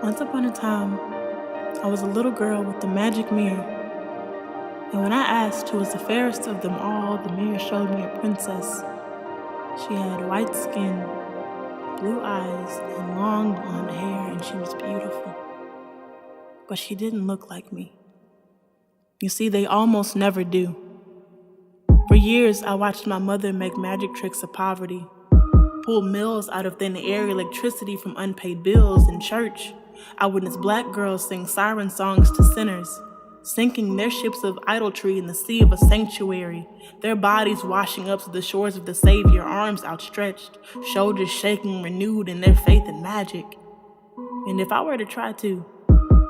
Once upon a time, I was a little girl with the magic mirror, and when I asked who was the fairest of them all, the mirror showed me a princess. She had white skin, blue eyes, and long blonde hair, and she was beautiful. But she didn't look like me. You see, they almost never do. For years, I watched my mother make magic tricks of poverty, pull mills out of thin air, electricity from unpaid bills in church. I witnessed black girls sing siren songs to sinners, sinking their ships of idolatry in the sea of a sanctuary, their bodies washing up to the shores of the Savior, arms outstretched, shoulders shaking, renewed in their faith in magic. And if I were to try to,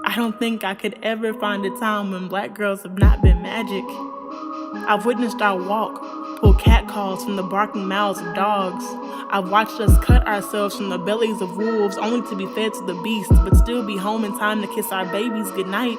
I don't think I could ever find a time when black girls have not been magic. I've witnessed our walk pull catcalls from the barking mouths of dogs. I've watched us cut ourselves from the bellies of wolves only to be fed to the beast, but still be home in time to kiss our babies goodnight.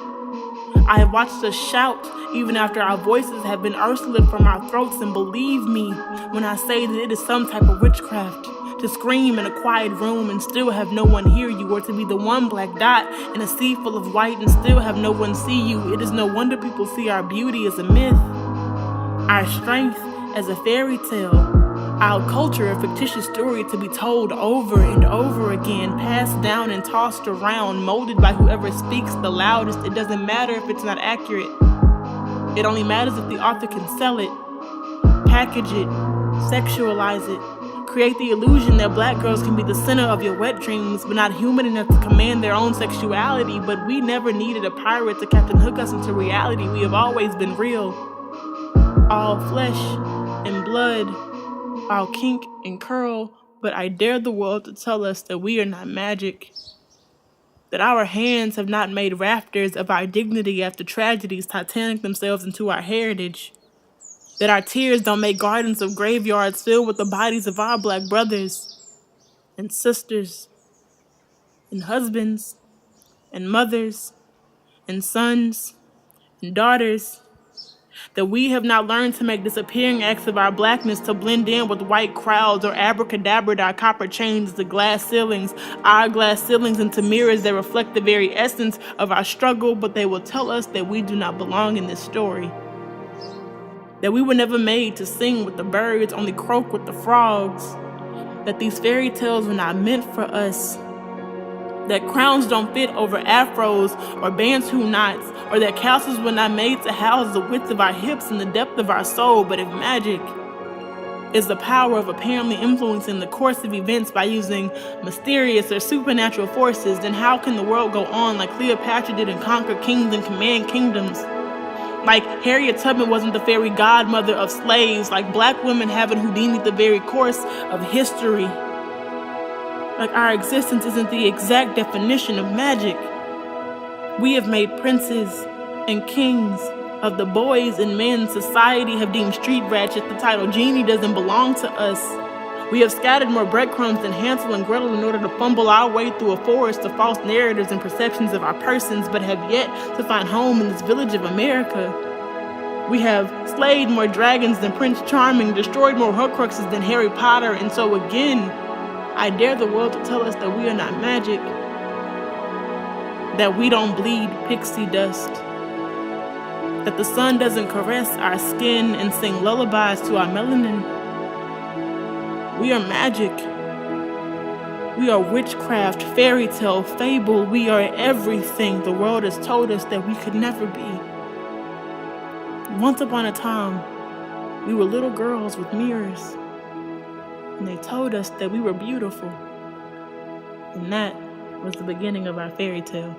I have watched us shout even after our voices have been ursulated from our throats, and believe me when I say that it is some type of witchcraft to scream in a quiet room and still have no one hear you, or to be the one black dot in a sea full of white and still have no one see you. It is no wonder people see our beauty as a myth, our strength as a fairy tale, our culture a fictitious story to be told over and over again, passed down and tossed around, molded by whoever speaks the loudest. It doesn't matter if it's not accurate. It only matters if the author can sell it, package it, sexualize it, create the illusion that black girls can be the center of your wet dreams, but not human enough to command their own sexuality. But we never needed a pirate to Captain Hook us into reality. We have always been real, all flesh and blood, all kink and curl. But I dare the world to tell us that we are not magic, that our hands have not made rafters of our dignity after tragedies Titanic themselves into our heritage, that our tears don't make gardens of graveyards filled with the bodies of our black brothers and sisters and husbands and mothers and sons and daughters, that we have not learned to make disappearing acts of our blackness to blend in with white crowds, or abracadabra'd our copper chains to glass ceilings, our glass ceilings into mirrors that reflect the very essence of our struggle, but they will tell us that we do not belong in this story, that we were never made to sing with the birds, only croak with the frogs, that these fairy tales were not meant for us, that crowns don't fit over afros or bantu knots, or that castles were not made to house the width of our hips and the depth of our soul. But if magic is the power of apparently influencing the course of events by using mysterious or supernatural forces, then how can the world go on like Cleopatra did and conquer kings and command kingdoms? Like Harriet Tubman wasn't the fairy godmother of slaves, like black women haven't Houdini'd the very course of history. Like our existence isn't the exact definition of magic. We have made princes and kings of the boys and men society have deemed street rats, yet the title genie doesn't belong to us. We have scattered more breadcrumbs than Hansel and Gretel in order to fumble our way through a forest of false narratives and perceptions of our persons, but have yet to find home in this village of America. We have slayed more dragons than Prince Charming, destroyed more Horcruxes than Harry Potter, and so again, I dare the world to tell us that we are not magic, that we don't bleed pixie dust, that the sun doesn't caress our skin and sing lullabies to our melanin. We are magic. We are witchcraft, fairy tale, fable. We are everything the world has told us that we could never be. Once upon a time, we were little girls with mirrors, and they told us that we were beautiful. And that was the beginning of our fairy tale.